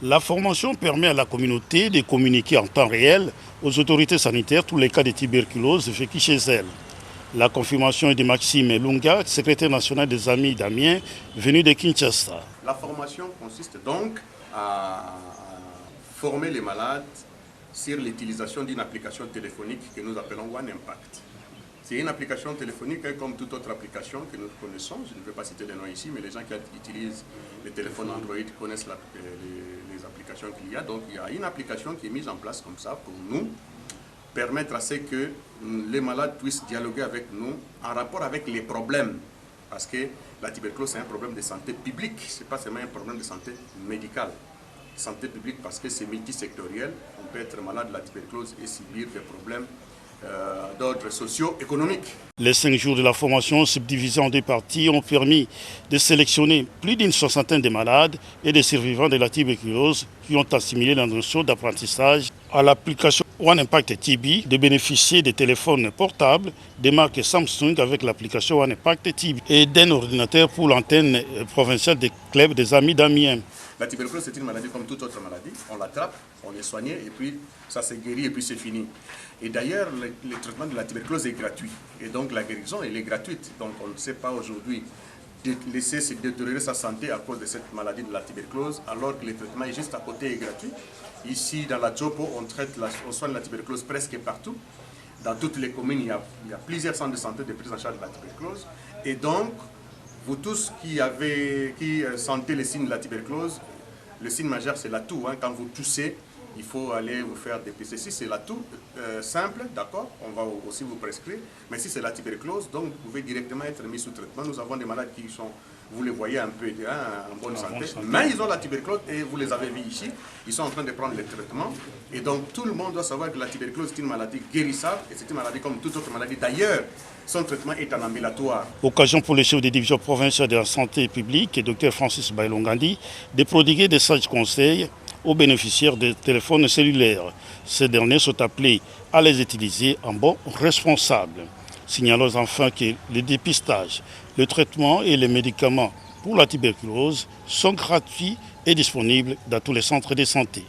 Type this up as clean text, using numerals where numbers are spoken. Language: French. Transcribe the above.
La formation permet à la communauté de communiquer en temps réel aux autorités sanitaires tous les cas de tuberculose vécus chez elle. La confirmation est de Maxime Lunga, secrétaire national des Amis d'Amiens, venu de Kinshasa. La formation consiste donc à former les malades sur l'utilisation d'une application téléphonique que nous appelons One Impact. C'est une application téléphonique comme toute autre application que nous connaissons. Je ne vais pas citer les noms ici, mais les gens qui utilisent les téléphones Android connaissent les applications qu'il y a. Donc il y a une application qui est mise en place comme ça pour nous permettre à ce que les malades puissent dialoguer avec nous en rapport avec les problèmes. Parce que la tuberculose, c'est un problème de santé publique, ce n'est pas seulement un problème de santé médicale. Santé publique parce que c'est multisectoriel. On peut être malade de la tuberculose et subir des problèmes d'ordre socio-économique. Les 5 jours de la formation subdivisés en 2 parties ont permis de sélectionner plus d'une soixantaine de malades et de survivants de la tuberculose qui ont assimilé la notion d'apprentissage à l'application One Impact TB, de bénéficier des téléphones portables des marques Samsung avec l'application One Impact TB et d'un ordinateur pour l'antenne provinciale des clubs des Amis d'Amiens. La tuberculose, c'est une maladie comme toute autre maladie. On l'attrape, on est soigné et puis ça se guérit et puis c'est fini. Et d'ailleurs, le traitement de la tuberculose est gratuit. Et donc la guérison, elle est gratuite. Donc on ne sait pas aujourd'hui laisser se détériorer sa santé à cause de cette maladie de la tuberculose, alors que le traitement est juste à côté et gratuit. Ici, dans la Djopo, on soigne la tuberculose presque partout. Dans toutes les communes, il y a plusieurs centres de santé de prise en charge de la tuberculose. Et donc, vous tous qui sentez les signes de la tuberculose, le signe majeur, c'est la toux. Quand vous toussez, il faut aller vous faire dépister. Si c'est la toux simple, d'accord, on va aussi vous prescrire. Mais si c'est la tuberculose, donc vous pouvez directement être mis sous traitement. Nous avons des malades qui sont, vous les voyez un peu en bonne santé, mais ils ont la tuberculose et vous les avez vus ici. Ils sont en train de prendre les traitements. Et donc tout le monde doit savoir que la tuberculose est une maladie guérissable et c'est une maladie comme toute autre maladie. D'ailleurs, son traitement est en ambulatoire. Occasion pour le chef des divisions provinciales de la santé publique, Dr Francis Bailongandi, de prodiguer des sages conseils aux bénéficiaires des téléphones cellulaires. Ces derniers sont appelés à les utiliser en bon responsable. Signalons enfin que le dépistage, le traitement et les médicaments pour la tuberculose sont gratuits et disponibles dans tous les centres de santé.